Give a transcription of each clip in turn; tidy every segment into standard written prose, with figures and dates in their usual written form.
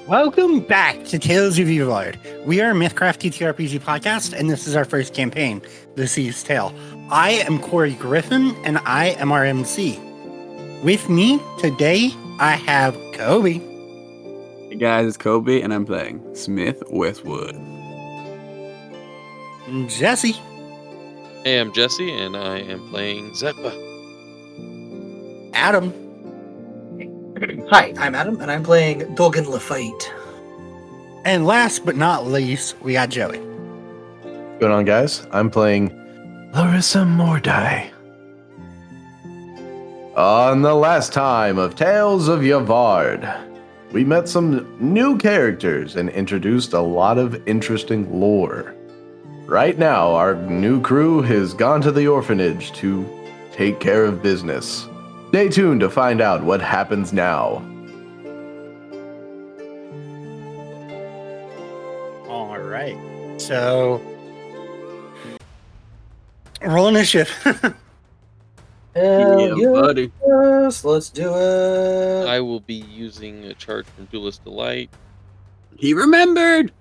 Welcome back to Tales of Evilard. We are a Mythcraft TTRPG podcast, and this is our first campaign, The Sea's Tale. I am Corey Griffin, and I am our MC. With me today, I have Kobe. Hey guys, it's Kobe, and I'm playing Smith Westwood. Jesse. Hey, I'm Jesse, and I am playing Zephyr. Adam. Hi, I'm Adam, and I'm playing Doggen Lafayette. And last but not least, we got Joey. What's going on, guys? I'm playing Lerissa Mordai. On the last time of Tales of Yavard, we met some new characters and introduced a lot of interesting lore. Right now, our new crew has gone to the orphanage to take care of business. Stay tuned to find out what happens now. All right. So, roll initiative. Hell Yeah, buddy. yes, let's do it. I will be using a charge from Duelist Delight. He remembered!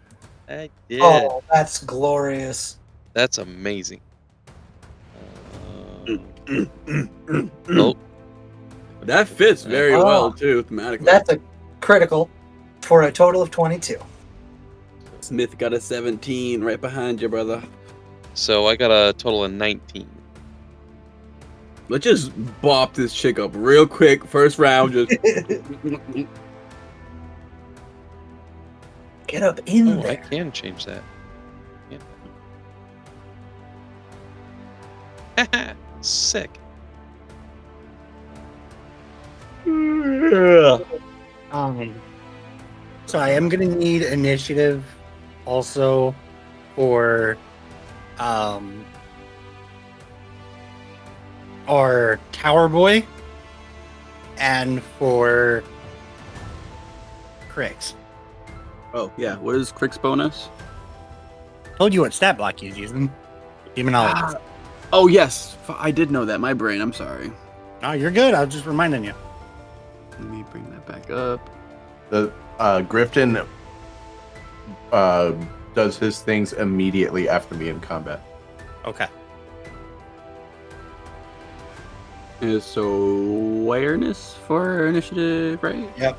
I did. Oh, that's glorious. That's amazing. Oh, That fits very Oh. well, too, thematically. That's a critical for a total of 22. Smith got a 17 right behind you, brother. so I got a total of 19. Let's just bop this chick up real quick. First round, just... Get up in Oh, I there. can change that. Yeah. Sick. So I am going to need initiative also for our Tower Boy and for Crix. Oh, yeah. What is Crick's bonus? Told you what stat block he's using. Demonologist. Oh, yes. I did know that. My brain. I'm sorry. No, you're good. I was just reminding you. Let me bring that back up. The Grifton does his things immediately after me in combat. Okay. So, awareness for initiative, right? Yep.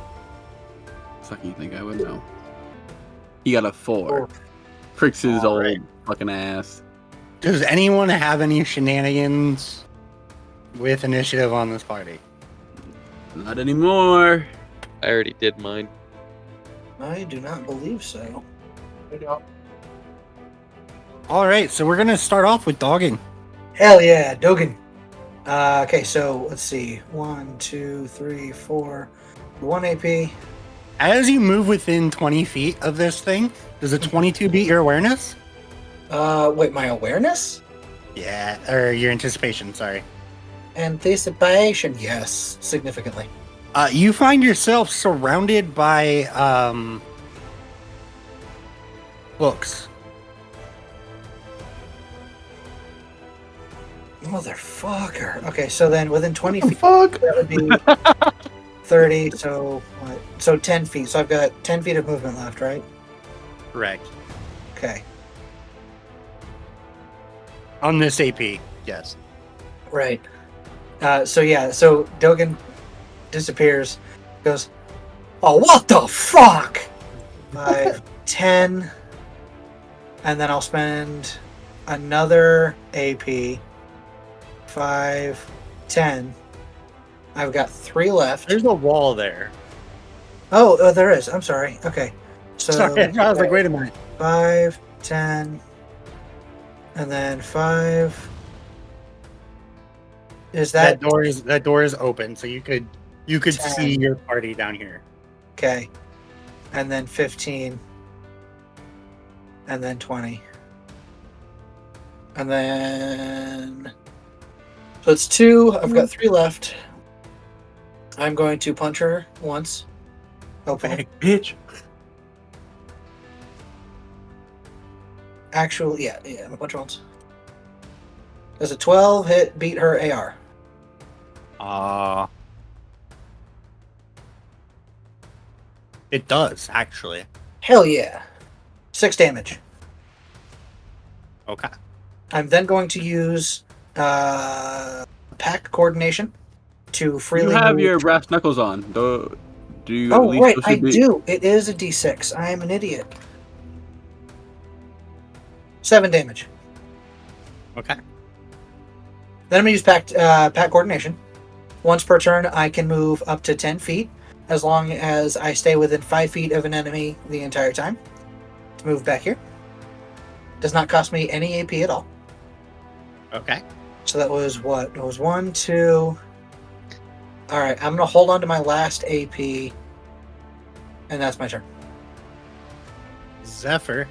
Fucking think I would know. He got a 4. Crick's his All old right. fucking ass. Does anyone have any shenanigans with initiative on this party? Not anymore. I already did mine. I do not believe so. All right, so we're gonna start off with Doggen. Hell yeah, Doggen. Okay, so let's see. 1, 2, 3, 4. 1 AP. As you move within 20 feet of this thing, does a 22 beat your awareness? Wait, my awareness? Yeah, or your anticipation, sorry. Anticipation, yes, significantly. You find yourself surrounded by books. Motherfucker. Okay, so then within 20 feet, Fuck! that would be 30, so what? So 10 feet. So I've got 10 feet of movement left, right? Correct. Okay, On this AP, yes. right. So Doggen disappears, goes, oh, what the fuck? 5, 10, and then I'll spend another AP. 5, 10. I've got 3 left. There's a wall there. Oh, there is. I'm sorry. Okay. So Sorry, I was like, wait a minute. 5, 10, and then 5. Is That that door is open, so you could 10. see your party down here. okay? And then 15, and then 20, and then so it's 2. I've got 3 left. I'm going to punch her once. Hopefully, Bitch! actually, yeah, I'm gonna punch her once. Does a 12 hit beat her AR? It does, actually. Hell yeah. 6 damage. Okay. I'm then going to use pack coordination to freely You have move. your brass knuckles on. Do you at Oh, least right, supposed I to be... do. It is a d6. I am an idiot. 7 damage. Okay. Then I'm going to use pack coordination. Once per turn, I can move up to 10 feet, as long as I stay within 5 feet of an enemy the entire time. To move back here. Does not cost me any AP at all. Okay. So that was what? It was 1, 2... Alright, I'm going to hold on to my last AP, and that's my turn. Zephyr.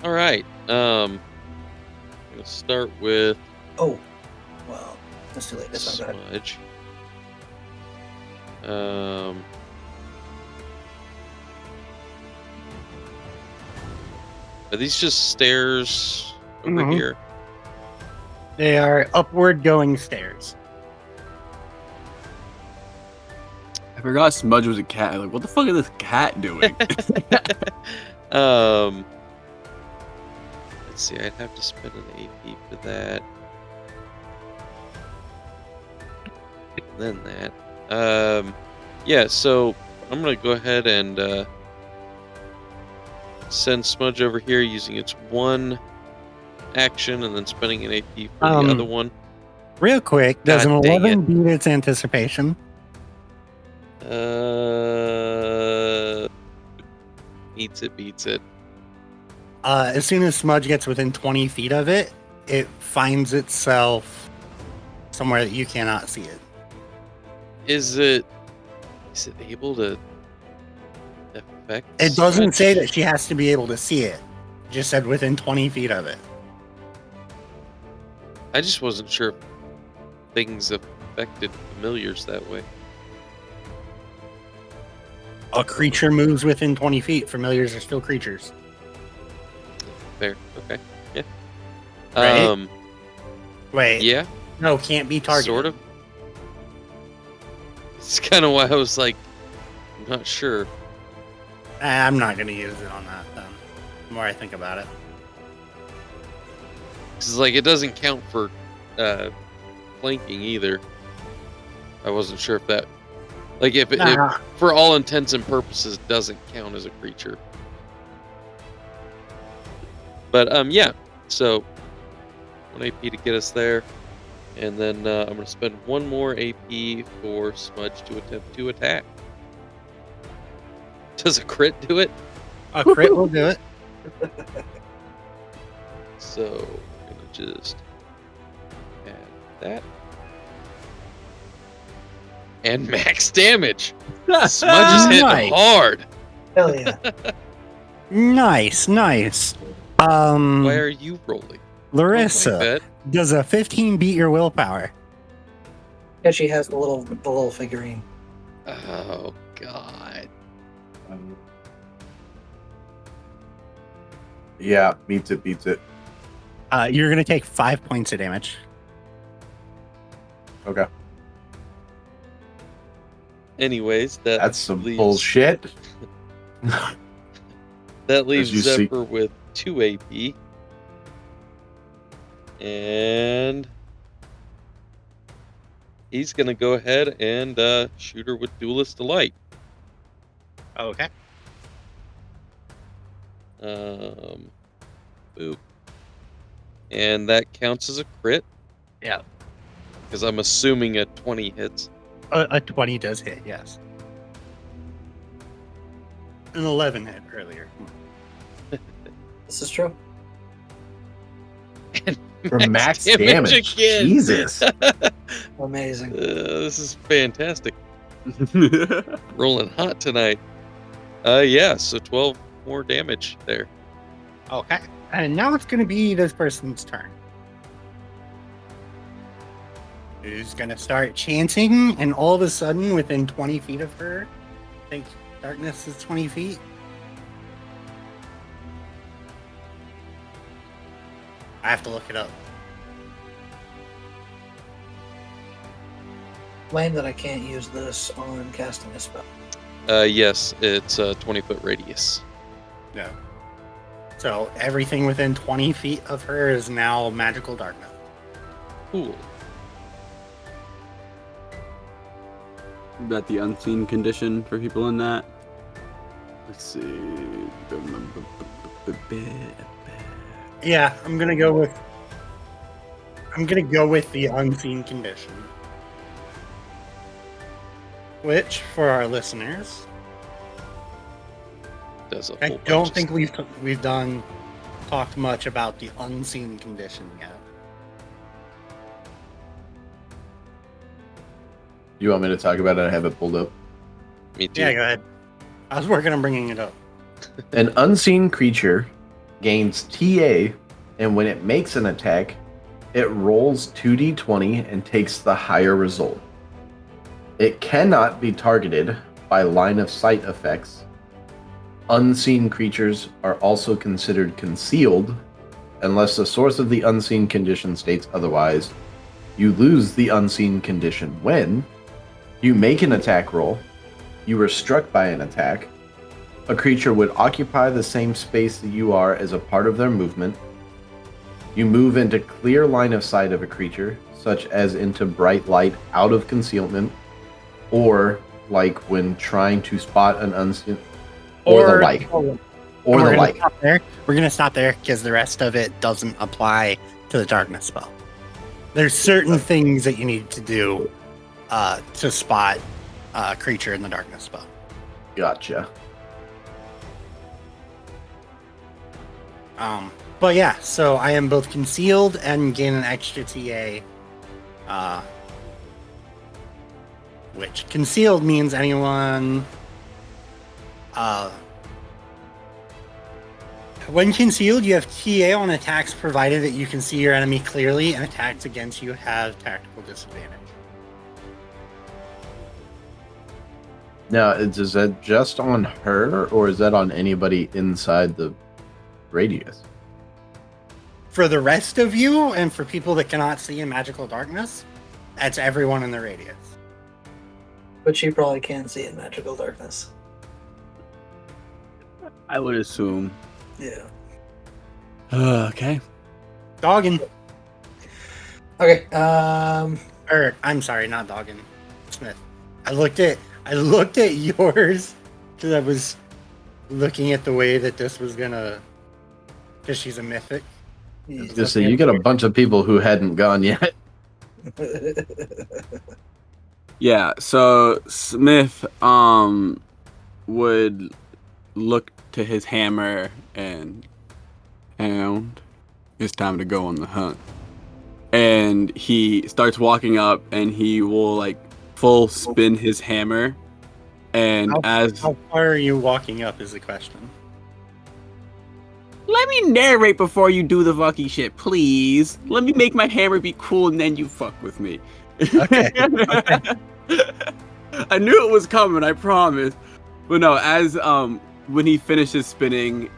All right. I'm gonna start with Oh, well, that's too late. That's not go ahead. Smudge. Are these just stairs over Mhm. here? They are upward going stairs. I forgot Smudge was a cat. Like, what the fuck is this cat doing? Let's see. I'd have to spend an AP for that. And then that. Yeah. So I'm gonna go ahead and send Smudge over here using its one action, and then spending an AP for the other one. Real quick, does God an dang 11 beat its anticipation? Beats it. As soon as Smudge gets within 20 feet of it, it finds itself somewhere that you cannot see it. Is it able to affect? It doesn't Smudge? say that she has to be able to see it. It just said within 20 feet of it. I just wasn't sure if things affected familiars that way. A creature moves within 20 feet. Familiars are still creatures. Fair. Okay. Yeah. Right? Wait. Yeah. No, can't be targeted. Sort of. It's kind of why I was like, I'm not sure. I'm not going to use it on that then. The more I think about it. Because like it doesn't count for flanking either. I wasn't sure if that, like if for all intents and purposes doesn't count as a creature. But yeah. So 1 AP to get us there, and then I'm gonna spend 1 more AP for Smudge to attempt to attack. Does a crit do it? A crit will do it. So I'm gonna just add that. And max damage. Smudge is hitting Nice. hard. Hell yeah. Nice. Why are you rolling? Larissa, Like that? does a 15 beat your willpower? Yeah, she has the little figurine. Oh god. Yeah, beats it. You're going to take 5 points of damage. Okay. Anyways, That's some leaves, bullshit. That leaves As you see- Zephyr with 2 AP. And he's gonna go ahead and shoot her with Duelist Delight. Okay. Boop. And that counts as a crit. Yeah. Because I'm assuming a 20 hits. A 20 does hit, yes. An 11 hit earlier. This is true. For max damage. again. Jesus. Amazing. This is fantastic. Rolling hot tonight. Yeah, so 12 more damage there. Okay. And now it's going to be this person's turn. Who's going to start chanting, and all of a sudden, within 20 feet of her, I think darkness is 20 feet. I have to look it up. Lame that I can't use this on casting a spell. Yes, it's a 20-foot radius. No. So everything within 20 feet of her is now magical darkness. Cool. Is that the unseen condition for people in that? Let's see. Yeah, I'm gonna go with the unseen condition. Which, for our listeners, Does a I whole don't bunch think we've talked much about the unseen condition yet. You want me to talk about it? I have it pulled up. Me too. Yeah, go ahead. I was working on bringing it up. An unseen creature gains TA, and when it makes an attack, it rolls 2d20 and takes the higher result. It cannot be targeted by line of sight effects. Unseen creatures are also considered concealed unless the source of the unseen condition states otherwise. You lose the unseen condition when you make an attack roll, you were struck by an attack, a creature would occupy the same space that you are as a part of their movement, you move into clear line of sight of a creature, such as into bright light out of concealment, or like when trying to spot an unseen, or the like. Or the like. We're going to stop there because the rest of it doesn't apply to the darkness spell. There's certain things that you need to do to spot a creature in the darkness spell. Gotcha. But yeah, so I am both concealed and gain an extra TA. Which concealed means anyone. When concealed, you have TA on attacks provided that you can see your enemy clearly, and attacks against you have tactical disadvantage. Now, is that just on her, or is that on anybody inside the radius? For the rest of you, and for people that cannot see in magical darkness, that's everyone in the radius. But she probably can see in magical darkness. I would assume. Yeah. Okay. Doggen. Okay. Or I'm sorry, not Doggen. Smith. I looked at yours because I was looking at the way that this was gonna. Because she's a mythic. Just say you got a bunch of people who hadn't gone yet. Yeah, so Smith would look to his hammer and it's time to go on the hunt. And he starts walking up and he will like full spin his hammer. And how far are you walking up is the question. Let me narrate before you do the fucking shit, please. Let me make my hammer be cool and then you fuck with me. Okay. I knew it was coming, I promise. But no, as when he finishes spinning,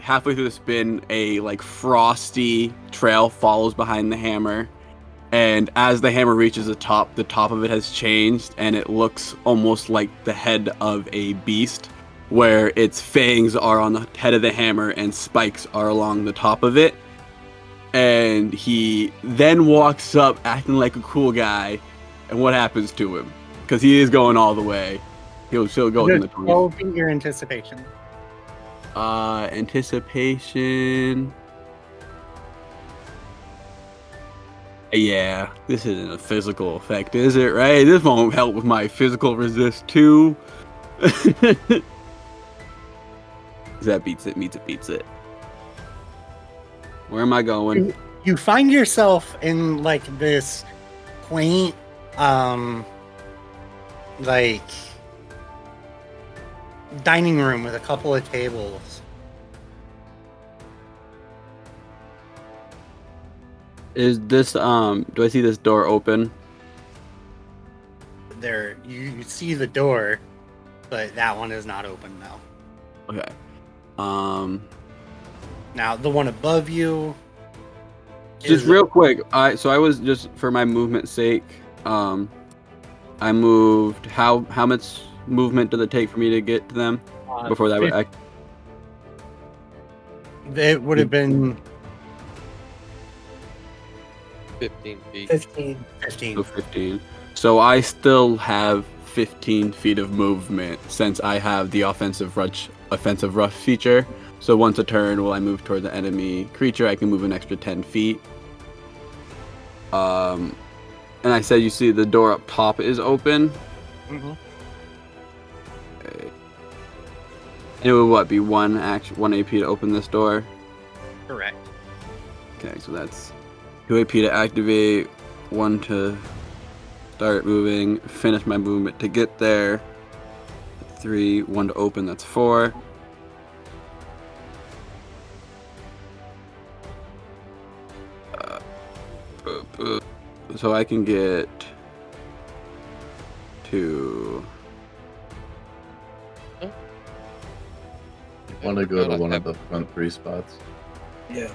halfway through the spin, a like frosty trail follows behind the hammer. And as the hammer reaches the top of it has changed, and it looks almost like the head of a beast, where its fangs are on the head of the hammer and spikes are along the top of it. And he then walks up acting like a cool guy, and what happens to him? Because he is going all the way. He'll go in the 20. What will be your anticipation? Anticipation. Yeah, this isn't a physical effect, is it? Right? This won't help with my physical resist too. That beats it. Where am I going? You find yourself in like this quaint, like dining room with a couple of tables. Is this do I see this door open? There, you see the door, but that one is not open now. Okay. Now the one above you. Just real quick. So I was just for my movement's sake. I moved how much movement does it take for me to get to them before that? It would have been 15 feet. 15. 15. So 15. So I still have 15 feet of movement since I have the offensive rush feature. So once a turn, while I move toward the enemy creature, I can move an extra 10 feet. And I said, you see the door up top is open. Mm-hmm. Okay. And it would be one AP to open this door? Correct. Okay, so that's 2 AP to activate, 1 to start moving, finish my movement to get there. 3, 1 to open, that's 4. So I can get to... You want to go to one of the front 3 spots? Yeah.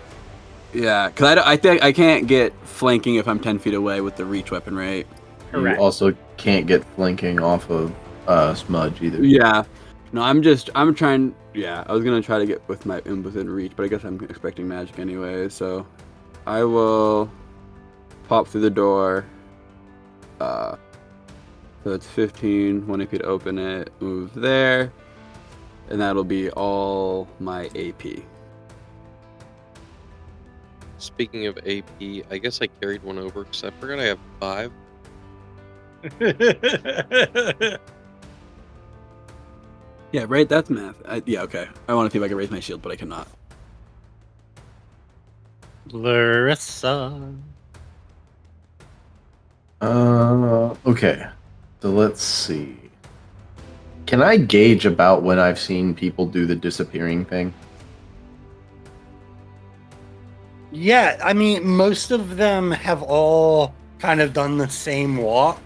Yeah, because I think I can't get flanking if I'm 10 feet away with the reach weapon, right? Correct. You also can't get flanking off of Smudge either. Yeah. No, I'm trying... Yeah, I was going to try to get within reach, but I guess I'm expecting magic anyway, so... I will pop through the door. So it's 15, 1 AP to open it, move there, and that'll be all my AP. Speaking of AP, I guess I carried one over because I forgot I have 5. Yeah, right? That's math. Yeah, okay. I want to see if I can raise my shield, but I cannot. Lerissa. Okay. So let's see. Can I gauge about when I've seen people do the disappearing thing? Yeah, I mean, most of them have all kind of done the same walk.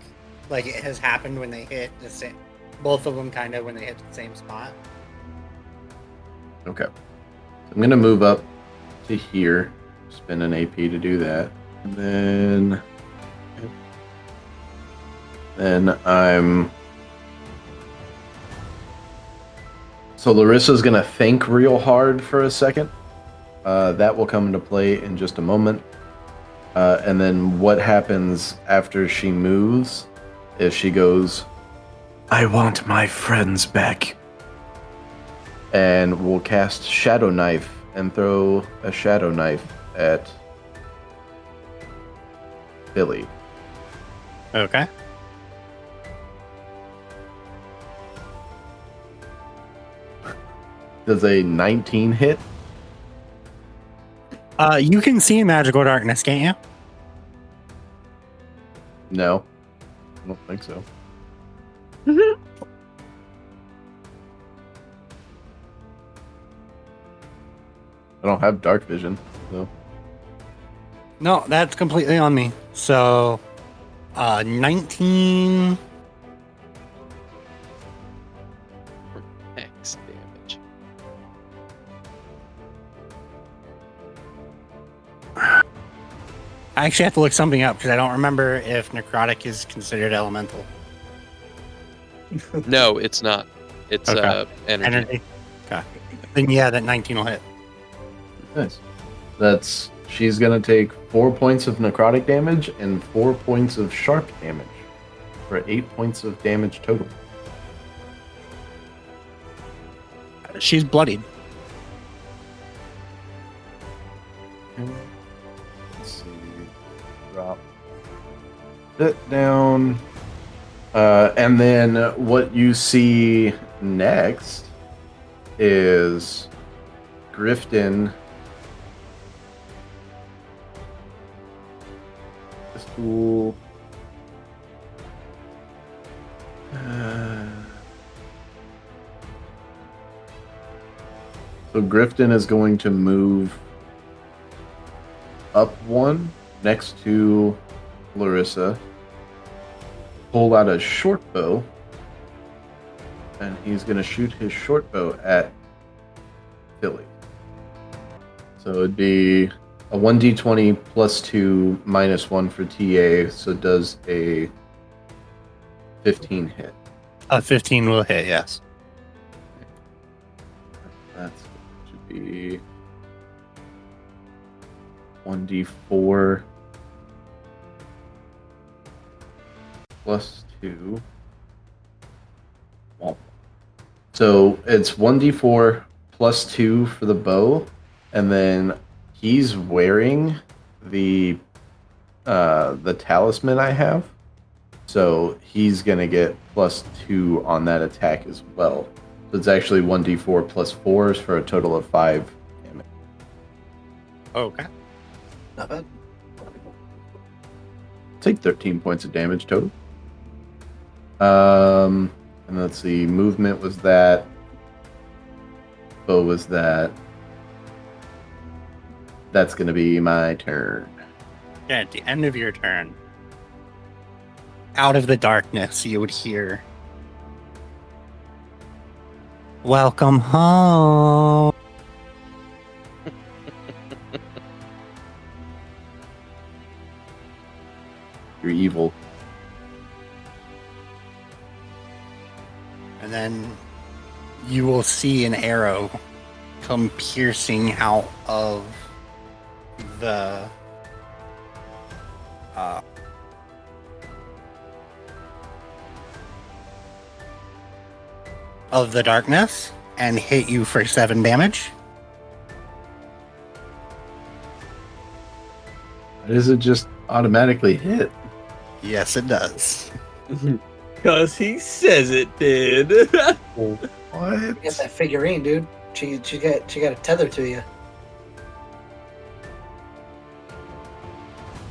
Like, it has happened when they hit the same... Both of them kind of when they hit the same spot. Okay. So I'm going to move up to here. Spend an AP to do that. And then I'm... So Larissa's going to think real hard for a second. That will come into play in just a moment. And then what happens after she moves is she goes, I want my friends back. And we'll cast Shadow Knife and throw a Shadow Knife at Billy. Okay. Does a 19 hit? You can see magical darkness, can't you? No. I don't think so. I don't have dark vision, so. No, that's completely on me. So, 19... X damage. I actually have to look something up because I don't remember if necrotic is considered elemental. No, it's not. It's Okay. energy. Okay. Then yeah, that 19 will hit. Nice. She's gonna take 4 points of necrotic damage and 4 points of sharp damage for 8 points of damage total. She's bloodied. Let's see. Drop that down. And then what you see next is Grifton. This tool. So Grifton is going to move up 1 next to Lerissa, pull out a short bow, and he's going to shoot his short bow at Billy. So it'd be a 1d20 plus 2 minus 1 for TA, so it does a 15 hit. A 15 will hit, yes. That should be 1d4 plus 2. Well, so it's 1d4 plus 2 for the bow, and then he's wearing the talisman I have, so he's gonna get plus 2 on that attack as well. So it's actually 1d4 plus 4s for a total of 5 damage. Okay. Not bad. Take 13 points of damage total. And let's see, movement was that. Bow was that. That's gonna be my turn. Yeah, at the end of your turn, out of the darkness, you would hear, "Welcome home." You're evil. And then you will see an arrow come piercing out of the darkness and hit you for 7 damage. Does it just automatically hit? Yes, it does. Because he says it did. What? Get that figurine, dude. She got a tether to you.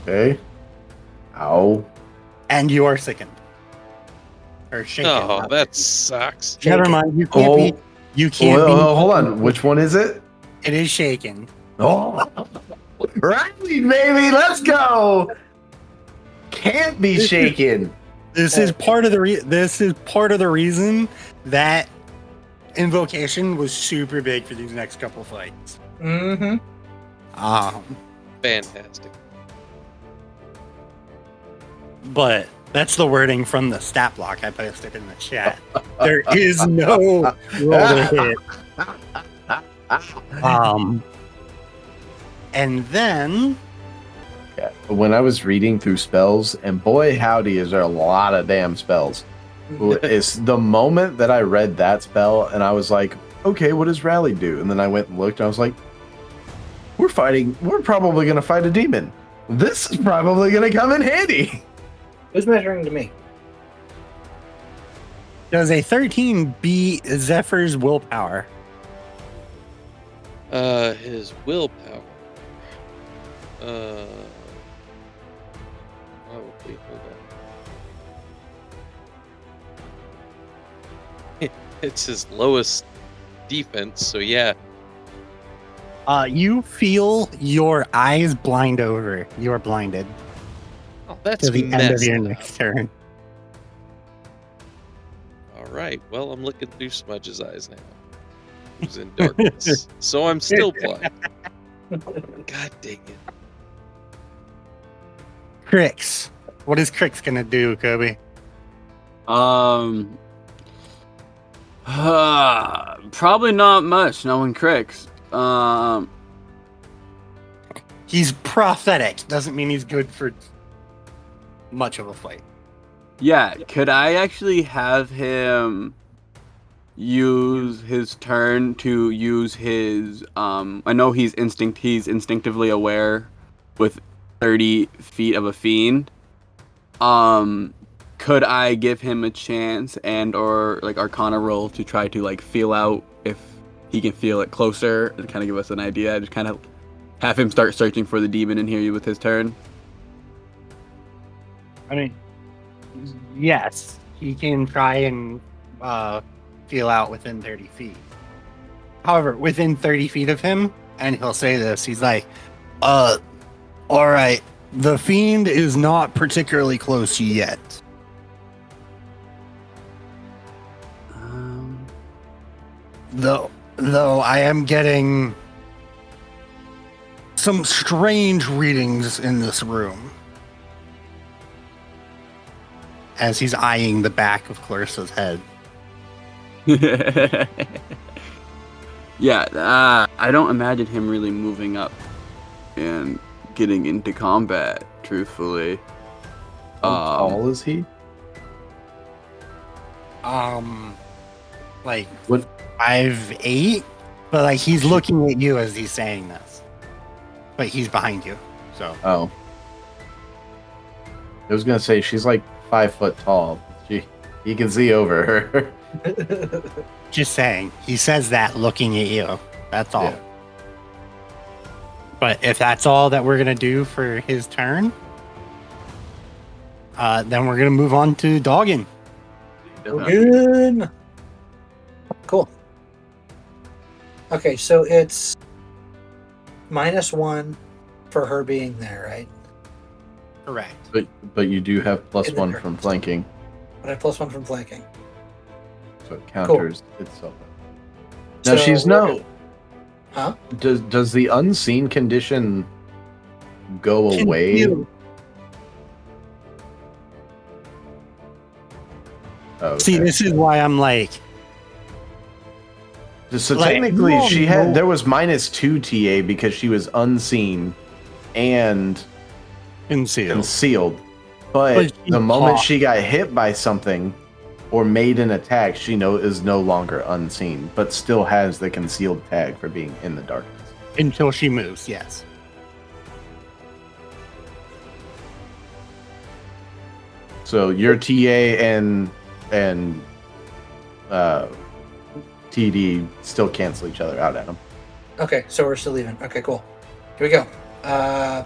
Okay. Ow. And you are sickened. Or shaken. Oh, that sucks. Never shaken. mind. You can't be. You can't be. Hold on. Which one is it? It is shaken. Oh, Riley, baby, let's go. Can't be shaken. This is part of the. This is part of the reason that invocation was super big for these next couple fights. Mm-hmm. Fantastic. But that's the wording from the stat block I posted in the chat. There is no roll to hit. And then Yeah. When I was reading through spells, and boy howdy is there a lot of damn spells. It's the moment that I read that spell and I was like, okay, what does rally do? And then I went and looked and I was like, we're probably gonna fight a demon. This is probably gonna come in handy. Who's measuring to me? does a 13 beat Zephyr's willpower? His willpower. Probably. Hold on. It's his lowest defense, so yeah. You feel your eyes blind over. You are blinded Oh, that's to the end of your messed up. next turn. All right. Well, I'm looking through Smudge's eyes now. Who's in darkness, so I'm still blind. God dang it! Crix. What is Crix gonna do, Kobe? Probably not much, knowing Crix. He's prophetic. Doesn't mean he's good for much of a fight. Yeah, could I actually have him use his turn to use his I know he's instinctively aware with 30 feet of a fiend. Could I give him a chance and or like Arcana roll to try to like feel out if he can feel it closer and kind of give us an idea? Just kind of have him start searching for the demon in here with his turn. I mean, yes, he can try and feel out within 30 feet. However, within 30 feet of him, and he'll say this, he's like, all right, the fiend is not particularly close yet. Though I am getting some strange readings in this room. As he's eyeing the back of Clarissa's head. Yeah, I don't imagine him really moving up and getting into combat, truthfully. How tall is he? Like What? 5'8", but like he's looking at you as he's saying this, but he's behind you. So Oh, I was gonna say she's like 5 foot tall. You can see over her. just saying, he says that looking at you. That's all. Yeah. But if that's all that we're gonna do for his turn, then we're gonna move on to Doggen. Doggen. Cool. Okay, so it's -1 for her being there, right? Correct. But you do have In the +1 turn. from flanking, But I have +1 from flanking. so it counters itself. Now So she's we're no. gonna- Huh? Does the unseen condition go away? Concealed. Oh, See, okay. this is why I'm like, So like, technically, no. there was -2 TA because she was unseen and concealed. concealed. But But she the moment talked. she got hit by something or made an attack, she is no longer unseen, but still has the concealed tag for being in the darkness. Until she moves, yes. So your TA and TD still cancel each other out at them. Okay, so we're still even. Okay, cool. Here we go.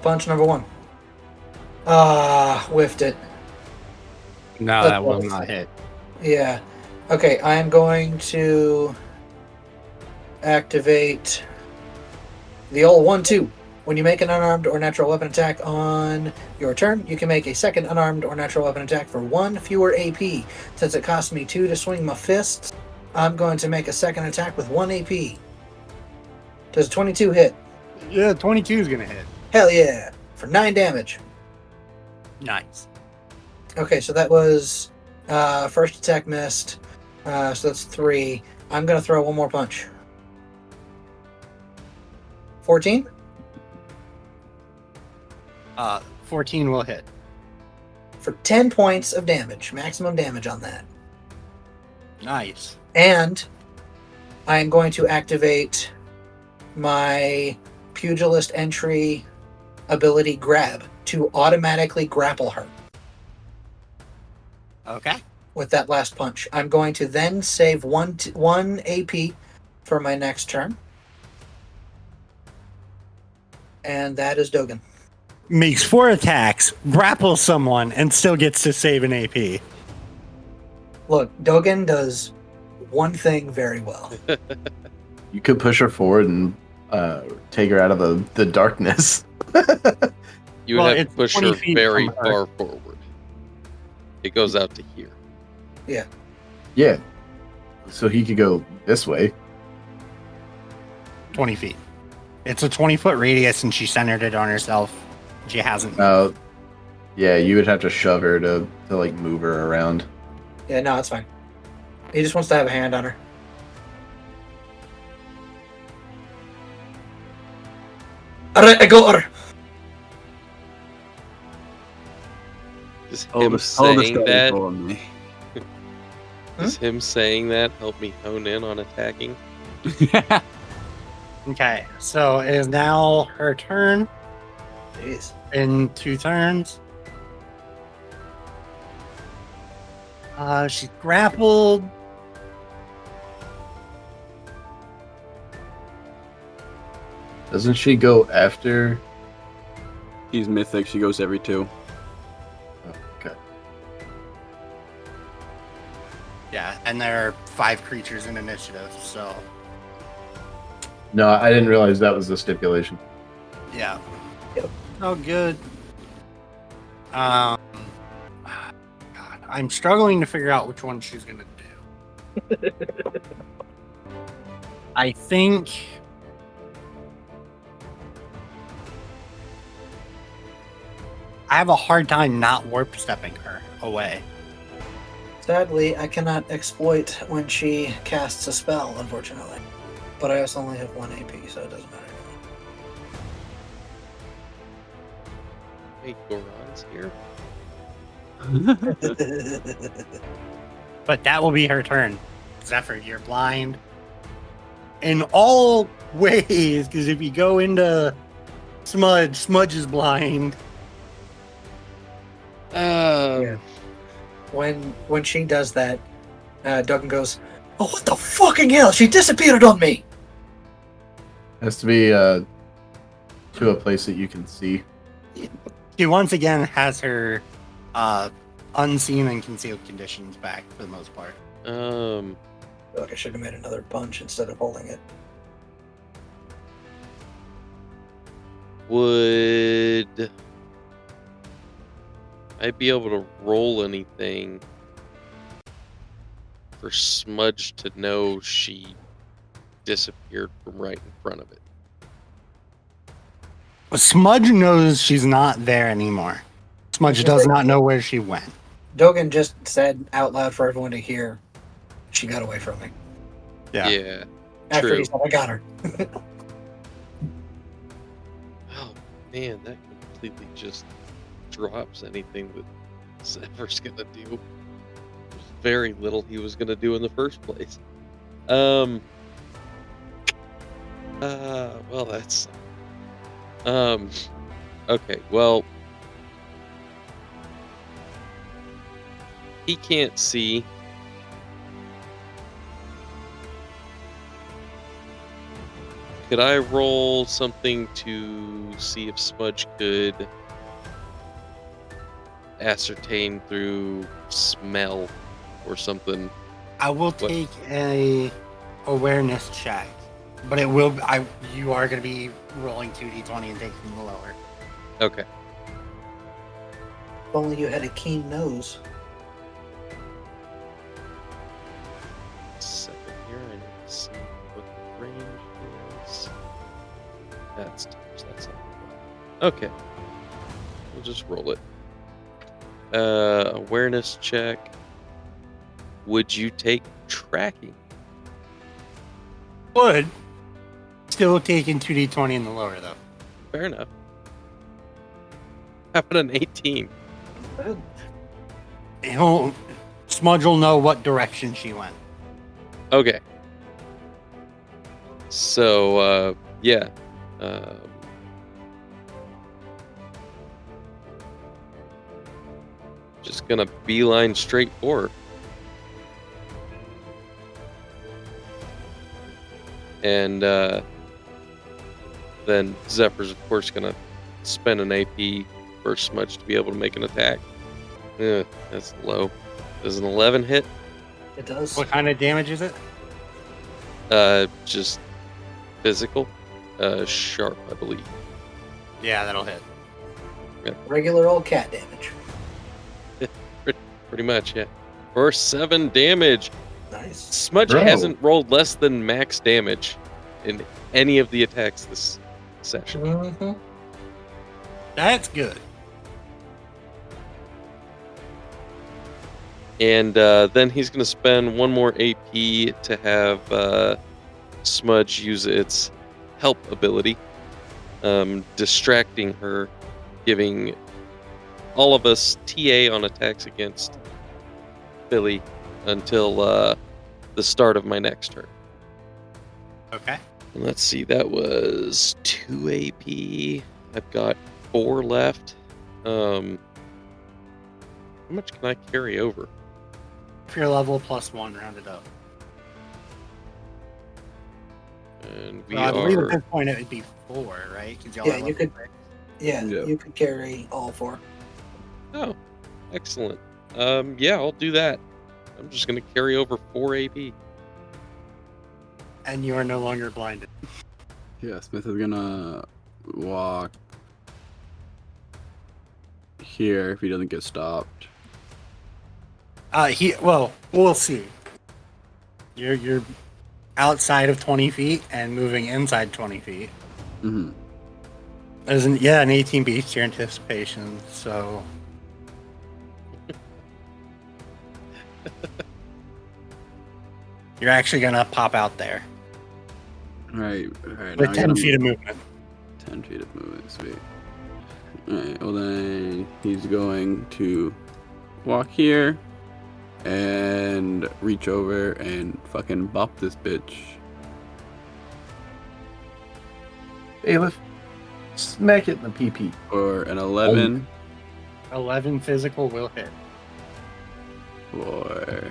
Punch number 1. Whiffed it. No, That that will was- not hit. Yeah. Okay, I'm going to activate the old 1-2. When you make an unarmed or natural weapon attack on your turn, you can make a second unarmed or natural weapon attack for 1 fewer AP. Since it costs me 2 to swing my fists, I'm going to make a second attack with 1 AP. Does a 22 hit? Yeah, 22 is gonna hit. Hell yeah! For 9 damage. Nice. Okay, so that was first attack missed. So that's 3. I'm going to throw one more punch. 14? 14 will hit. For 10 points of damage. Maximum damage on that. Nice. And I am going to activate my Pugilist entry ability Grab to automatically grapple her Okay. with that last punch. I'm going to then save one AP for my next turn. And that is Doggen. Makes 4 attacks, grapples someone, and still gets to save an AP. Look, Doggen does one thing very well. You could push her forward and take her out of the darkness. You would Well, have to it's push 20 her feet very from her. far forward. It goes out to here. Yeah. So he could go this way. 20 feet. It's a 20-foot radius, and she centered it on herself. She hasn't. Yeah, you would have to shove her to like move her around. Yeah, no, it's fine. He just wants to have a hand on her. Alright, I got her. Does Hold him the saying story that for me. does him saying that help me hone in on attacking? Okay, so it is now her turn Jeez. in 2 turns. She's grappled. Doesn't she go after? He's mythic. She goes every 2. Oh, okay. Yeah, and there are 5 creatures in initiative, so No, I didn't realize that was the stipulation. yeah. Yep. Oh, good. God, I'm struggling to figure out which one she's gonna do. I think I have a hard time not warp stepping her away. Sadly, I cannot exploit when she casts a spell, unfortunately. But I also only have 1 AP, so it doesn't matter. Hey, Goron's here. But that will be her turn. Zephyr, you're blind in all ways, because if you go into Smudge is blind. Yeah. When she does that, Duggan goes, "Oh, what the fucking hell? She disappeared on me!" Has to be to a place that you can see. She once again has her unseen and concealed conditions back for the most part. I feel like I should have made another punch instead of holding it. Would I be able to roll anything for Smudge to know she disappeared from right in front of it? Smudge knows she's not there anymore. Smudge does not know where she went. Doggen just said out loud for everyone to hear, "She got away from me." Yeah. After True. he said, "I got her." Oh man, that completely just drops anything that Zephyr's gonna do. There's very little he was gonna do in the first place. Well, that's okay, well, he can't see. Could I roll something to see if Smudge could ascertain through smell or something? I will take a awareness check, but it will. You are going to be rolling 2d20 and taking the lower. Okay. If only you had a keen nose. Second here, I need to see what the range is. That's not okay. We'll just roll it. Awareness check. Would you take tracking? Would. Still taking 2d20 in the lower, though. Fair enough. How about an 18? Smudge will know what direction she went. Okay. So, yeah. Just gonna beeline straight for her. And then Zephyr's, of course, gonna spend an AP for Smudge to be able to make an attack. That's low. Does an 11 hit? It does. What kind of damage is it? Just physical. Sharp, I believe. Yeah, that'll hit. Regular old cat damage. Pretty much, yeah. For 7 damage. Nice. Smudge Bro. hasn't rolled less than max damage in any of the attacks this session. Mm-hmm. That's good. And then he's going to spend 1 more AP to have Smudge use its help ability, distracting her, giving all of us TA on attacks against Philly until the start of my next turn. Okay. And let's see, that was 2 AP. I've got 4 left. How much can I carry over? If you're level +1, rounded up. And we I believe at are... this point it would be 4, right? 'Cause y'all Yeah, are you level could. 6. Yeah, Yeah. you could carry all 4. Oh, excellent. Yeah, I'll do that. I'm just going to carry over 4 AP. And you are no longer blinded. Yeah, Smith is gonna walk here if he doesn't get stopped. We'll see. You're outside of 20 feet and moving inside 20 feet. Mm-hmm. There's an 18 beats your anticipation, so You're actually gonna pop out there All right. with now 10 feet of movement. 10 feet of movement, sweet. Alright, well then he's going to walk here and reach over and fucking bop this bitch. Bailiff, smack it in the PP. For an 11 11 physical will hit. for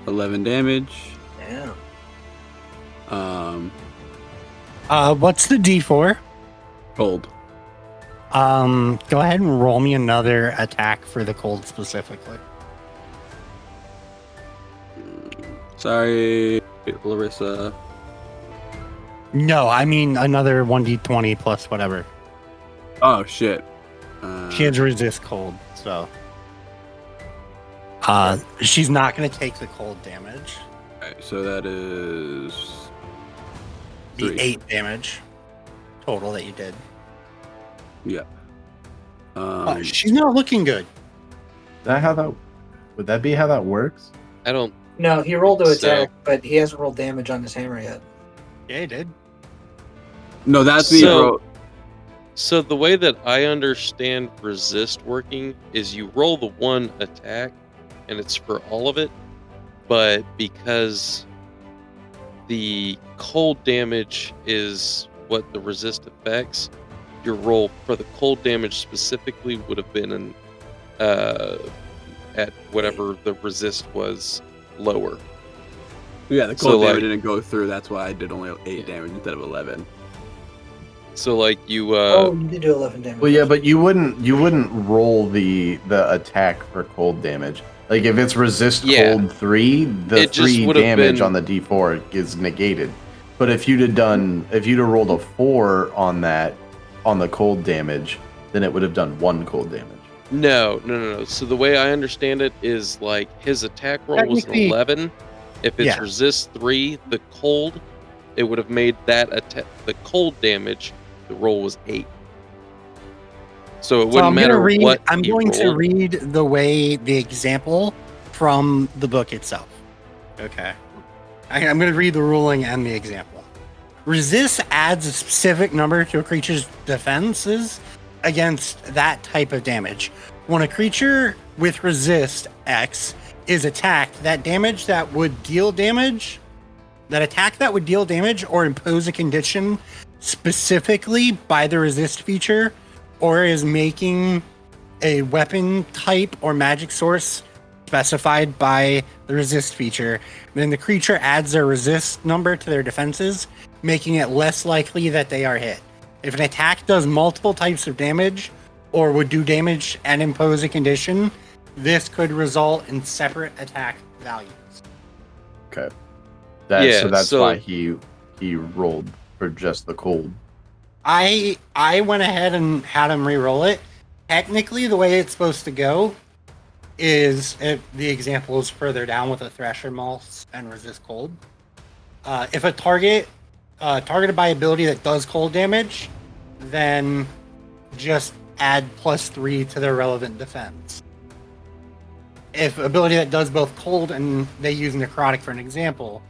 11 damage. Yeah. What's the D4? Cold. Go ahead and roll me another attack for the cold specifically. Sorry, Lerissa. No, I mean another 1d20 plus whatever. Oh shit. She has resist cold, so she's not going to take the cold damage. Alright, so that is The 3. 8 damage total that you did. Yeah. She's not looking good. Is that how that? Would that be how that works? I don't. No, he rolled to So- attack, but he hasn't rolled damage on his hammer yet. Yeah, he did. No, that's me. So- So the way that I understand resist working is you roll the one attack, and it's for all of it. But because the cold damage is what the resist affects, your roll for the cold damage specifically would have been at whatever the resist was lower. Yeah, the So, cold damage like- didn't go through. That's why I did only 8 damage instead of 11. So like you you did do 11 damage. Well, yeah, but you wouldn't roll the attack for cold damage. Like if it's resist Yeah. cold 3, the It just 3 would've damage been- on the D4 is negated. But if you'd have rolled a 4 on that on the cold damage, then it would have done 1 cold damage. No. So the way I understand it is like his attack roll was an Technically- 11. If it's Yeah. resist 3, the cold, it would have made that attack the cold damage. The roll was 8. So it wouldn't matter what I'm he going to rolled. read the way the example from the book itself. Okay. I'm going to read the ruling and the example. Resist adds a specific number to a creature's defenses against that type of damage. When a creature with resist X is attacked, that attack that would deal damage or impose a condition specifically by the resist feature, or is making a weapon type or magic source specified by the resist feature, then the creature adds their resist number to their defenses, making it less likely that they are hit. If an attack does multiple types of damage or would do damage and impose a condition, this could result in separate attack values. Okay. Yeah, So that's so- why he rolled for just the cold. I went ahead and had him re-roll it. Technically, the way it's supposed to go is the example is further down with a Thresher Moss and resist cold. If a targeted by ability that does cold damage, then just add +3 to their relevant defense. If ability that does both cold and they use necrotic for an example,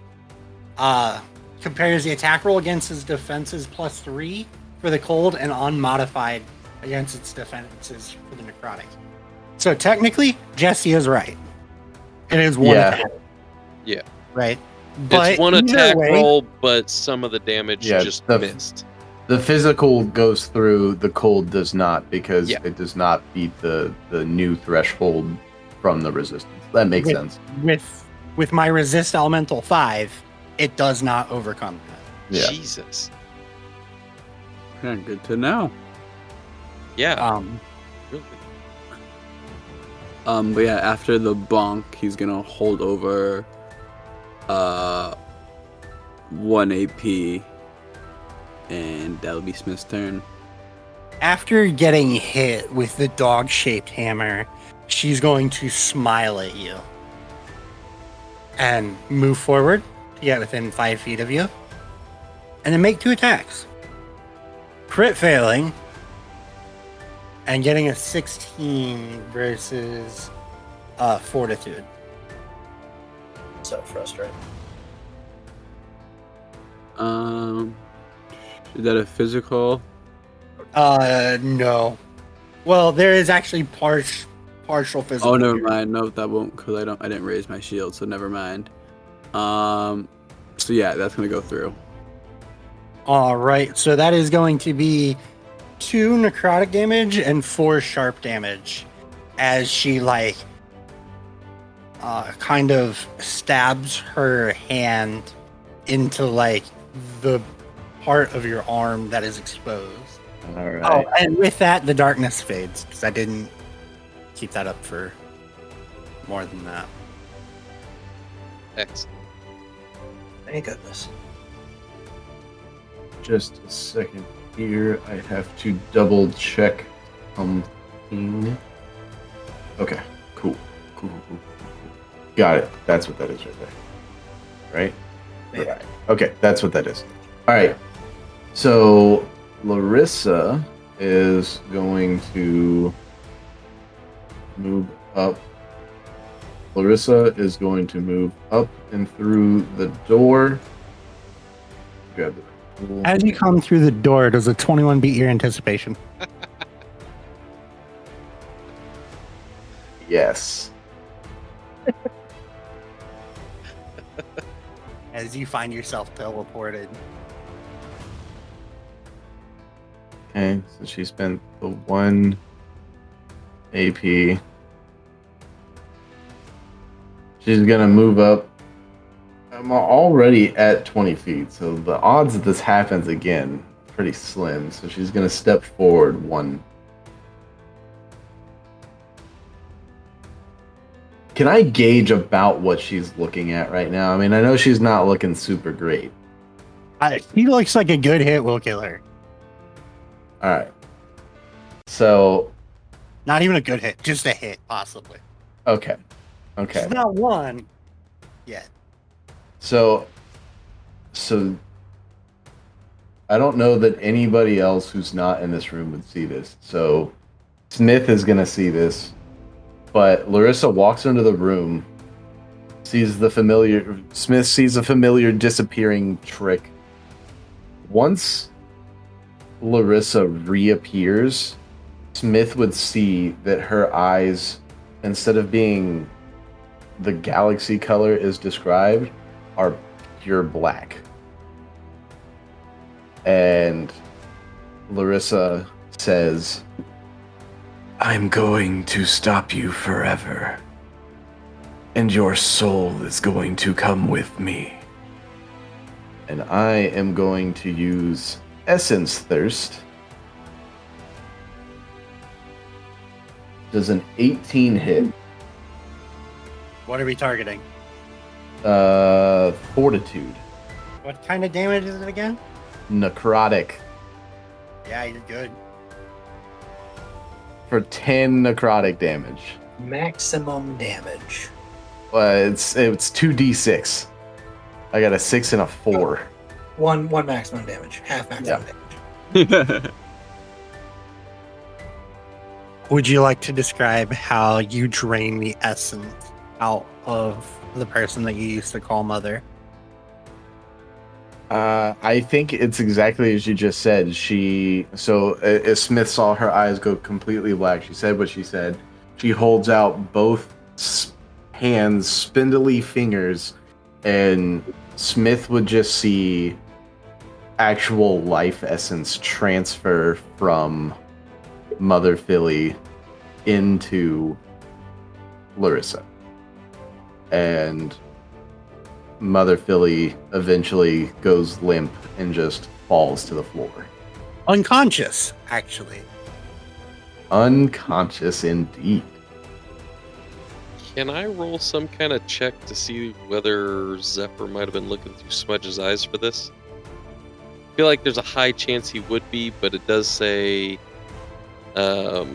compares the attack roll against his defenses +3 for the cold and unmodified against its defenses for the necrotic. So technically, Jesse is right. It is one Yeah. attack. Yeah. Right. It's one either attack way- roll, but some of the damage Yeah, just the- missed. The physical goes through, the cold does not, because Yeah. it does not beat the new threshold from the resistance. That makes With- sense. With my resist elemental 5, it does not overcome that. Yeah. Jesus. Yeah, good to know. Yeah. Really. But yeah, after the bonk, he's gonna hold over 1 AP, and that'll be Smith's turn. After getting hit with the dog-shaped hammer, she's going to smile at you and move forward to get within 5 feet of you, and then make 2 attacks. Crit failing and getting a 16 versus Fortitude. So frustrating. Is that a physical? No. Well, there is actually partial physical. Oh, never here. mind. No, that won't, because I didn't raise my shield, so never mind. So yeah, that's gonna go through. All right, so that is going to be 2 necrotic damage and 4 sharp damage as she kind of stabs her hand into the part of your arm that is exposed. All right. Oh, and with that, the darkness fades because I didn't keep that up for more than that. Excellent. Thank goodness. Just a second here. I have to double check something. Okay, cool. Got it. That's what that is right there. Right? Yeah. Right. Okay, that's what that is. All right. So Lerissa is going to move up. Lerissa is going to move up and through the door. Grab the tool. As you come through the door, does a 21 beat your anticipation? Yes. As you find yourself teleported. Okay, so she spent the 1 AP. She's gonna move up. I'm already at 20 feet, so the odds that this happens again pretty slim. So she's gonna step forward 1. Can I gauge about what she's looking at right now? I mean, I know she's not looking super great. He looks like a good hit will kill her. All right. So, Not even a good hit, just a hit, possibly. okay. Okay. She's not one yet. So I don't know that anybody else who's not in this room would see this. So Smith is going to see this, but Lerissa walks into the room, Smith sees a familiar disappearing trick. Once Lerissa reappears, Smith would see that her eyes, instead of being the galaxy color is described, are pure black. And Lerissa says, "I'm going to stop you forever. And your soul is going to come with me. And I am going to use Essence Thirst." Does an 18 hit? What are we targeting? Fortitude. What kind of damage is it again? Necrotic. Yeah, you're good. For 10 necrotic damage. Maximum damage. It's 2d6. I got a 6 and a 4. One maximum damage. Half maximum Yeah. damage. Would you like to describe how you drain the essence out of the person that you used to call mother? I think it's exactly as you just said. As Smith saw her eyes go completely black, she said what she said. She holds out both hands, spindly fingers, and Smith would just see actual life essence transfer from Mother Philly into Lerissa. And Mother Philly eventually goes limp and just falls to the floor. Unconscious, actually. Unconscious indeed. Can I roll some kind of check to see whether Zephyr might have been looking through Smudge's eyes for this? I feel like there's a high chance he would be, but it does say a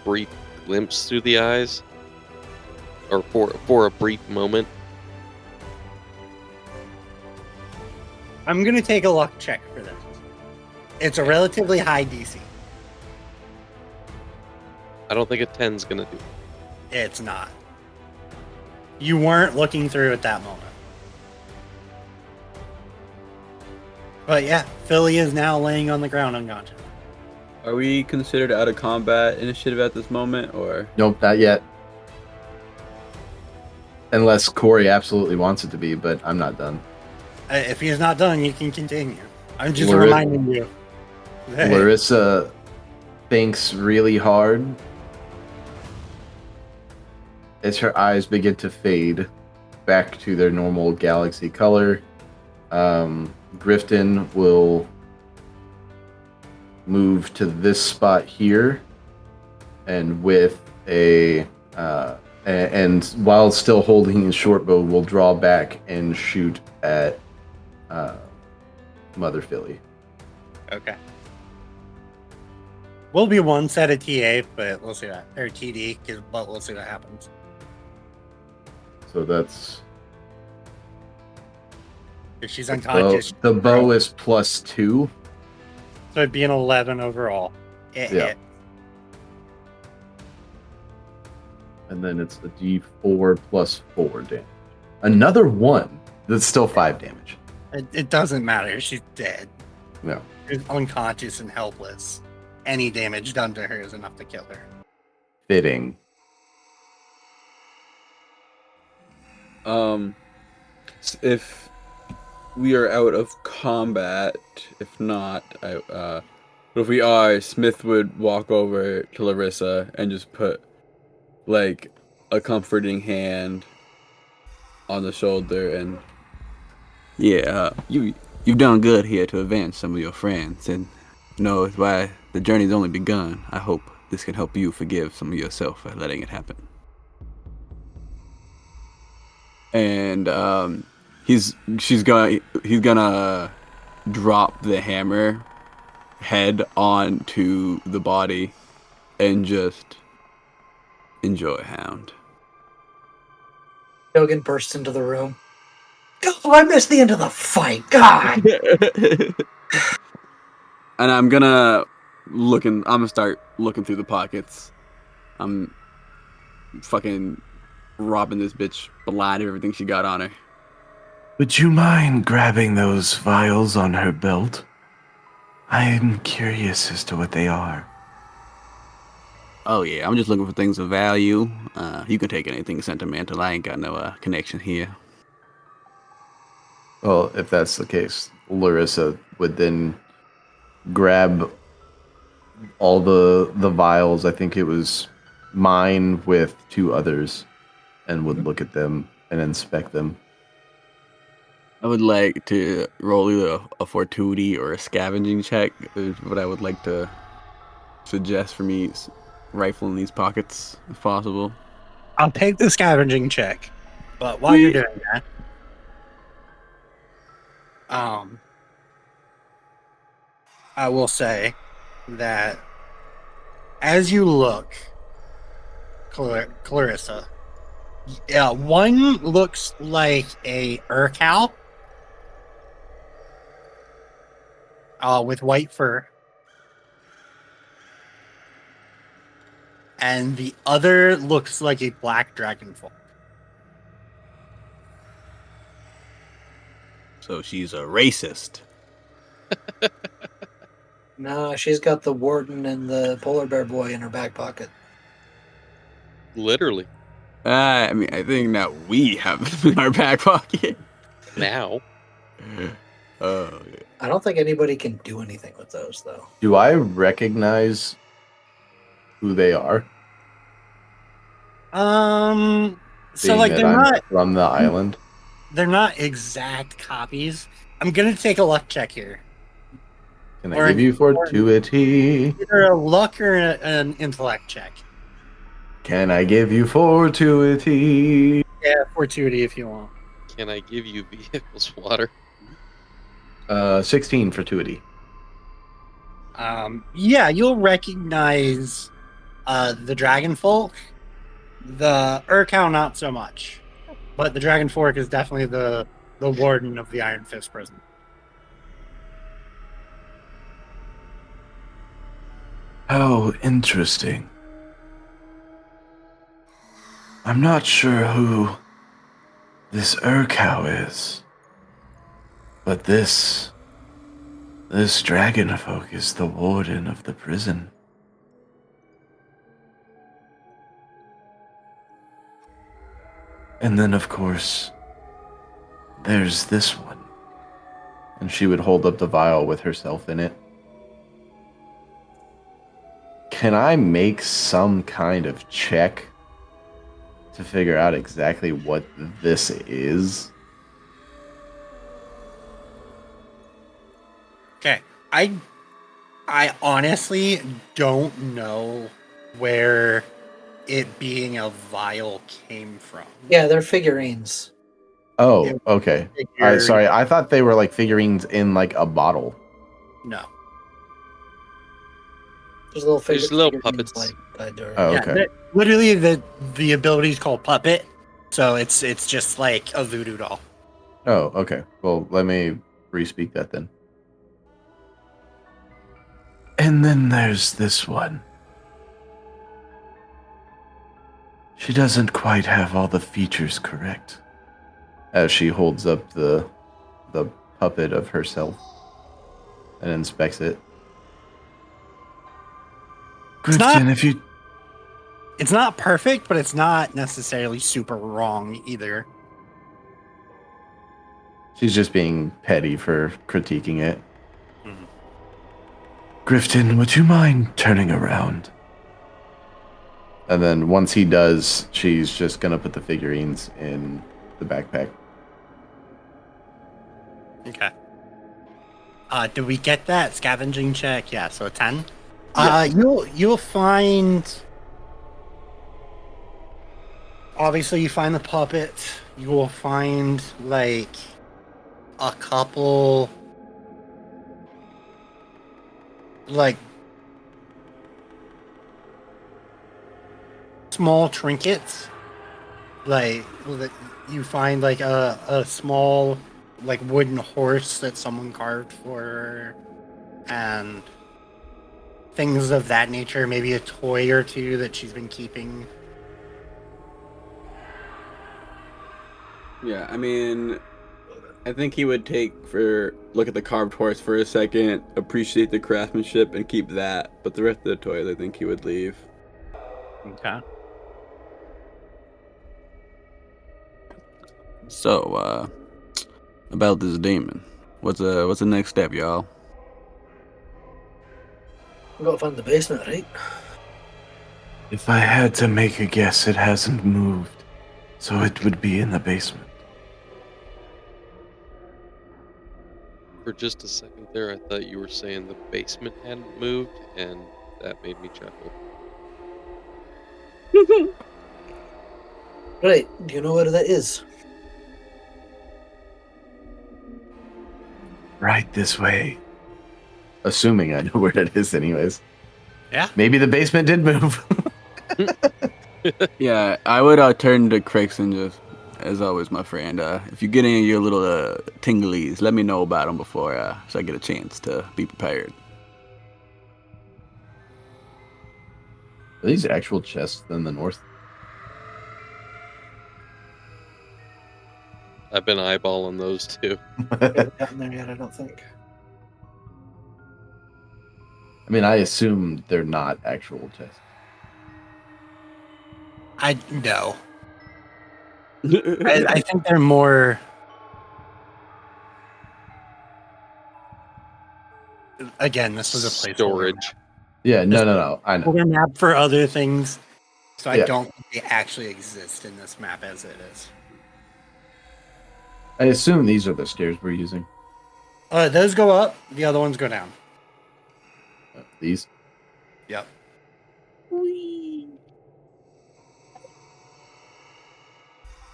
brief glimpse through the eyes, or for a brief moment. I'm going to take a luck check for this. It's a relatively high DC. I don't think a 10's gonna do it. It's not. You weren't looking through at that moment. But yeah, Philly is now laying on the ground unconscious. Are we considered out of combat initiative at this moment, or? Nope, not yet. Unless Corey absolutely wants it to be, but I'm not done. If he's not done, you can continue. I'm just Lerissa- reminding you. Hey, Lerissa thinks really hard as her eyes begin to fade back to their normal galaxy color. Grifton will move to this spot here, and with and while still holding his short bow, will draw back and shoot at Mother Philly. okay. We'll be one set of TA, but we'll see that. Or TD, but we'll see what happens. So that's 'Cause she's unconscious. the bow is +2. So it'd be an 11 overall. It Yeah. hit. And then it's a D4 +4 damage. Another 1. That's still 5 damage. It doesn't matter. She's dead. No. She's unconscious and helpless. Any damage done to her is enough to kill her. Fitting. If we are out of combat, if not, but if we are, Smith would walk over to Lerissa and just put like a comforting hand on the shoulder, and you've done good here to avenge some of your friends, and it's why the journey's only begun. I hope this can help you forgive some of yourself for letting it happen. And he's gonna drop the hammer head onto the body and just enjoy Hound. Doggen bursts into the room. Oh, I missed the end of the fight. God. And I'm gonna start looking through the pockets. I'm fucking robbing this bitch blind of everything she got on her. Would you mind grabbing those vials on her belt? I'm curious as to what they are. Oh yeah, I'm just looking for things of value. You can take anything sentimental. I ain't got no connection here. Well, if that's the case, Lerissa would then grab all the vials. I think it was mine with 2 others, and would look at them and inspect them. I would like to roll either a fortuity or a scavenging check, is what I would like to suggest for me rifling these pockets if possible. I'll take the scavenging check. But while you're doing that, I will say that as you look, Clarissa, one looks like a urcow with white fur, and the other looks like a black dragonfly. So she's a racist. No, she's got the warden and the polar bear boy in her back pocket. Literally. I mean, I think that we have them in our back pocket. Now. Oh, I don't think anybody can do anything with those, though. Do I recognize who they are? So Being like that they're I'm not from the island. they're not exact copies. I'm gonna take a luck check here. Can Or I give you fortuity? Either a luck or an intellect check. Can I give you fortuity? Yeah, fortuity if you want. Can I give you vehicles water? 16 fortuity. Yeah, you'll recognize the dragon folk. The urcow not so much. But the dragon fork is definitely the warden of the Iron Fist prison. How interesting. I'm not sure who this cow is, but this dragon folk is the warden of the prison. And then, of course, there's this one. And she would hold up the vial with herself in it. Can I make some kind of check to figure out exactly what this is? Okay. I honestly don't know where it being a vial came from. Yeah, they're figurines. Oh, Yeah. okay. Figure- Sorry, I thought they were like figurines in like a bottle. No. There's little There's figure, little figurines puppets. like Dora. Oh, Yeah, okay. literally the ability is called puppet, so it's just like a voodoo doll. Oh, okay. Well, let me re-speak that then. And then there's this one. She doesn't quite have all the features correct. As she holds up the puppet of herself and inspects it. Grifton, if you... It's not perfect, but it's not necessarily super wrong either. She's just being petty for critiquing it. Grifton, would you mind turning around? And then once he does, she's just gonna put the figurines in the backpack. Okay. Did we get that scavenging check? Yeah, so 10. Yeah. You'll find. Obviously, you find the puppet. You will find like a couple, like small trinkets. Like you find like a small like wooden horse that someone carved for her, and things of that nature. Maybe a toy or two that she's been keeping. Yeah, I mean, I think he would look at the carved horse for a second, appreciate the craftsmanship, and keep that. But the rest of the toys, I think he would leave. Okay. So, about this demon, what's the next step, y'all? We gotta find the basement, right? If I had to make a guess, it hasn't moved, so it would be in the basement. For just a second there, I thought you were saying the basement hadn't moved, and that made me chuckle. Right. Do you know where that is? Right this way. Assuming I know where that is anyways. Yeah. Maybe the basement did move. Yeah, I would turn to Crix and just, as always, my friend, if you get any of your little tinglies, let me know about them before so I get a chance to be prepared. Are these actual chests in the north? I've been eyeballing those too. We haven't gotten there yet, I don't think. I mean, I assume they're not actual chests. I think they're more. Again, this was a place Storage. Yeah, no. I know. We're map for other things, so I Yeah. don't think they actually exist in this map as it is. I assume these are the stairs we're using. Those go up. The other ones go down. These. Yep.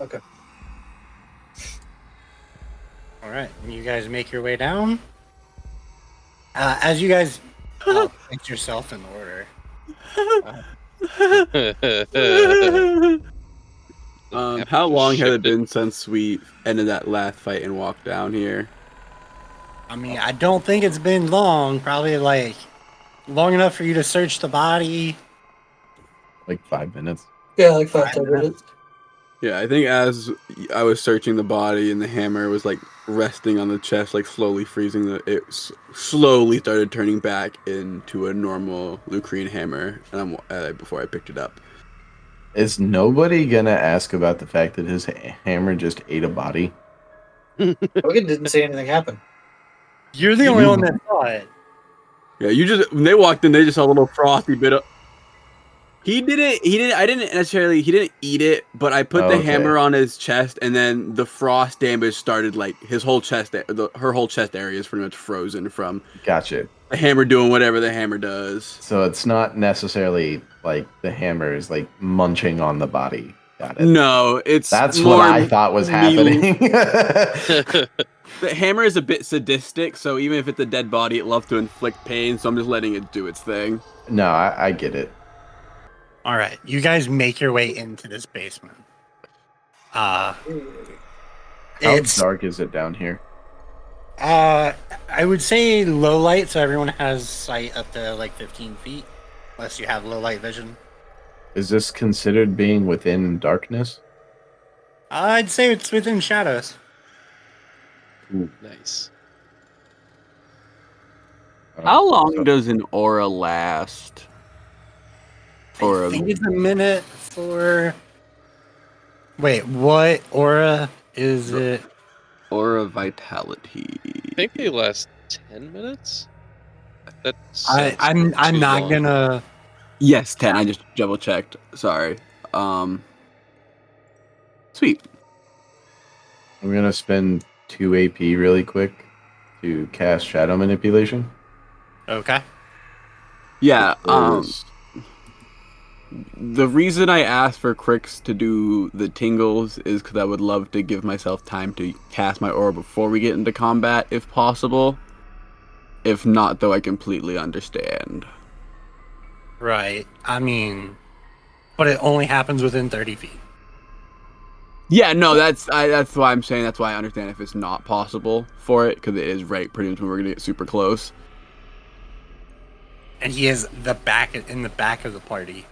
Okay. All right, and you guys make your way down. As you guys place yourself in order. How long had it been since we ended that last fight and walked down here? I mean, I don't think it's been long. Probably like long enough for you to search the body. Like 5 minutes. Yeah, like 5 5 10 minutes. Yeah, I think as I was searching the body and the hammer was like resting on the chest, like slowly freezing, it slowly started turning back into a normal Lucrine hammer, and before I picked it up. Is nobody gonna ask about the fact that his hammer just ate a body? Doggen didn't see anything happen. You're the only one that saw it. Yeah, when they walked in, they just saw a little frosty bit of. He didn't. I didn't necessarily. He didn't eat it, but I put the hammer on his chest, and then the frost damage started. Like his whole chest, her whole chest area is pretty much frozen from. Gotcha. The hammer doing whatever the hammer does. So it's not necessarily like the hammer is like munching on the body. Got it. No, that's what I thought was happening. The hammer is a bit sadistic, so even if it's a dead body, it loves to inflict pain. So I'm just letting it do its thing. No, I get it. All right, you guys make your way into this basement. How dark is it down here? I would say low light, so everyone has sight up to like 15 feet, unless you have low light vision. Is this considered being within darkness? I'd say it's within shadows. Nice. How long does an aura last? I think it's a minute for... Wait, what aura is it? Aura vitality. I think they last 10 minutes. I'm not gonna... Yes, 10. I just double checked. Sorry. Sweet. I'm gonna spend 2 AP really quick to cast Shadow Manipulation. Okay. Yeah, the reason I asked for Crix to do the tingles is because I would love to give myself time to cast my aura before we get into combat, if possible. If not, though, I completely understand. Right. I mean, but it only happens within 30 feet. Yeah, no, that's why I'm saying that's why I understand if it's not possible for it, because it is right pretty much when we're gonna get super close. And he is in the back of the party.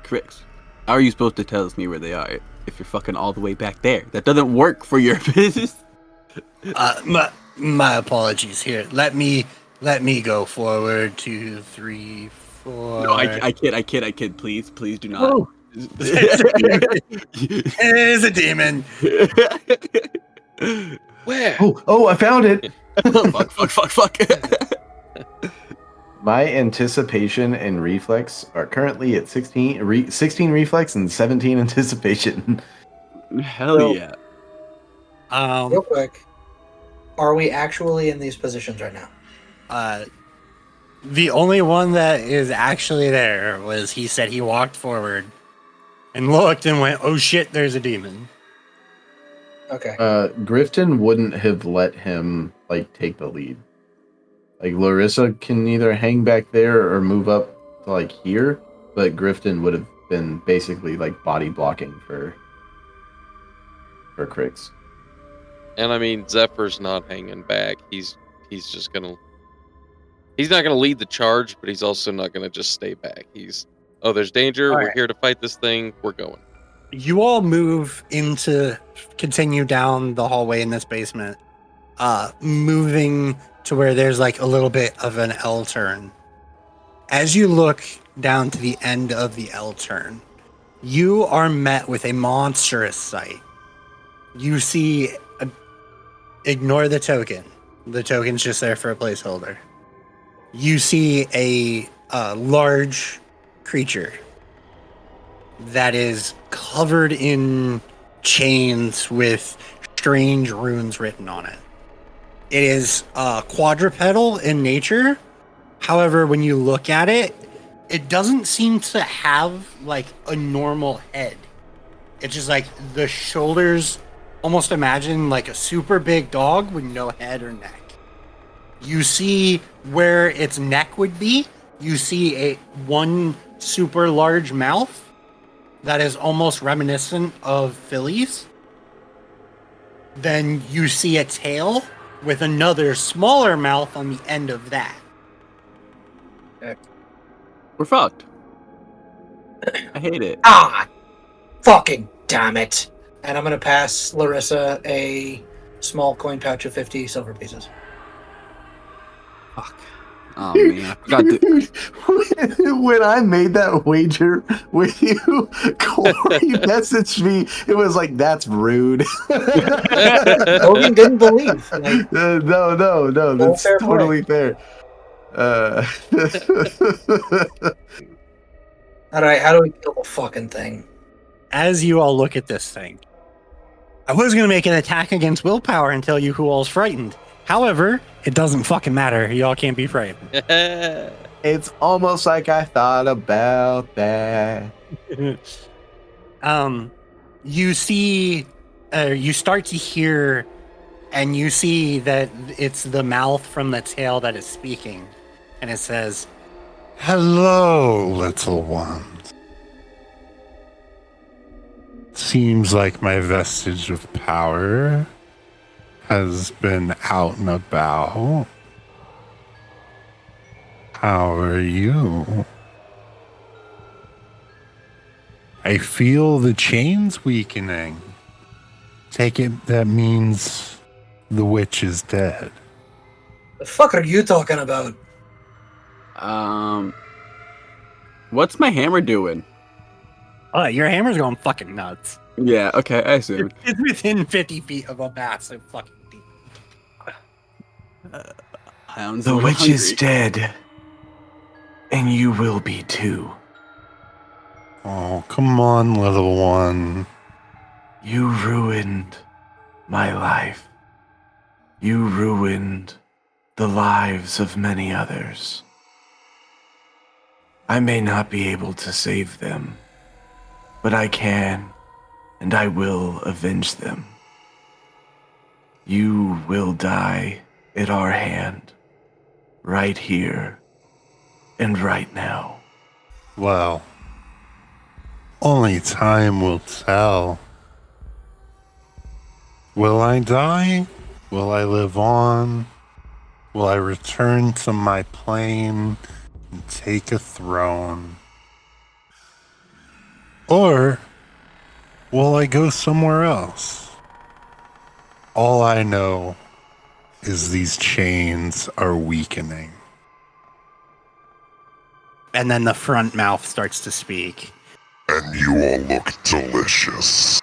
Crix, how are you supposed to tell me where they are if you're fucking all the way back there? That doesn't work for your business. My apologies here. Let me go forward. 2, 3, 4. No, I kid. Please do not. Oh. There's a demon. Where? Oh, I found it. Fuck. My anticipation and reflex are currently at 16 reflex and 17 anticipation. Hell yeah. Real quick, are we actually in these positions right now? The only one that is actually there was he said he walked forward and looked and went, "Oh shit, there's a demon." Okay. Grifton wouldn't have let him take the lead. Lerissa can either hang back there or move up to here, but Grifton would have been basically body blocking for Crix. And I mean, Zephyr's not hanging back. He's just gonna. He's not gonna lead the charge, but he's also not gonna just stay back. There's danger. All We're right. here to fight this thing. We're going. You all continue down the hallway in this basement, moving to where there's a little bit of an L turn. As you look down to the end of the L turn, you are met with a monstrous sight. You see, ignore the token. The token's just there for a placeholder. You see a large creature that is covered in chains with strange runes written on it. It is quadrupedal in nature. However, when you look at it, it doesn't seem to have a normal head. It's just the shoulders, almost imagine a super big dog with no head or neck. You see where its neck would be. You see one super large mouth that is almost reminiscent of Philly's. Then you see a tail with another smaller mouth on the end of that. We're fucked. I hate it. Ah, fucking damn it! And I'm gonna pass Lerissa a small coin pouch of 50 silver pieces. Fuck. Oh man, I forgot to. When I made that wager with you, Corey messaged me. It was like, "That's rude." Doggen didn't believe. Like, No, full that's fair play. totally fair. Alright, how do we kill the fucking thing? As you all look at this thing, I was going to make an attack against willpower and tell you who all's frightened. However, it doesn't fucking matter. Y'all can't be frightened. It's almost like I thought about that. You see, you start to hear, and you see that it's the mouth from the tail that is speaking, and it says, Hello, little ones. Seems like my vestige of power has been out and about. How are you? I feel the chains weakening. Take it that means the witch is dead. The fuck are you talking about? What's my hammer doing? "Oh, your hammer's going fucking nuts." Yeah, okay, I assume. It's within 50 feet of a massive fucking deep. I'm The so witch is hungry. dead. And you will be too. Oh, come on, little one. You ruined my life. You ruined the lives of many others. I may not be able to save them, but I can, and I will avenge them. You will die at our hand, right here and right now. Well, only time will tell. Will I die? Will I live on? Will I return to my plane and take a throne? Or will I go somewhere else? All I know is these chains are weakening. And then the front mouth starts to speak. And you all look delicious.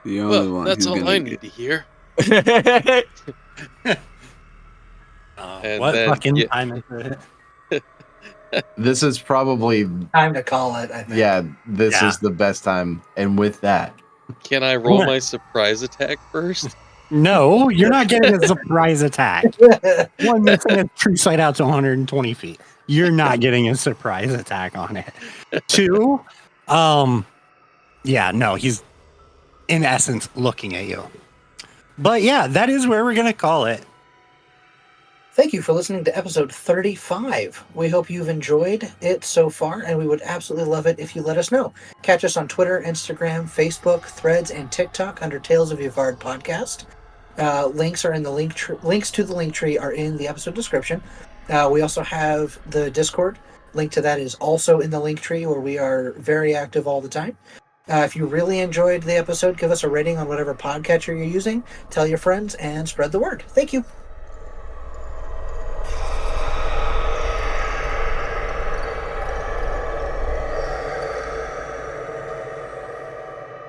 The only Well, one that's who's all gonna I get- need to hear. And What then, fucking yeah. time is it? This is probably, Time to call it, I think. yeah, this Yeah. is the best time. And with that, Can I roll my surprise attack first? No, you're not getting a surprise attack. One, that's going to true sight out to 120 feet. You're not getting a surprise attack on it. Two, yeah, no, he's in essence looking at you. But yeah, that is where we're going to call it. Thank you for listening to episode 35. We hope you've enjoyed it so far, and we would absolutely love it if you let us know. Catch us on Twitter, Instagram, Facebook, Threads, and TikTok under Tales of Yavard Podcast. Links are in the links to the link tree are in the episode description. We also have the Discord. Link to that is also in the link tree, where we are very active all the time. If you really enjoyed the episode, give us a rating on whatever podcatcher you're using. Tell your friends and spread the word. Thank you.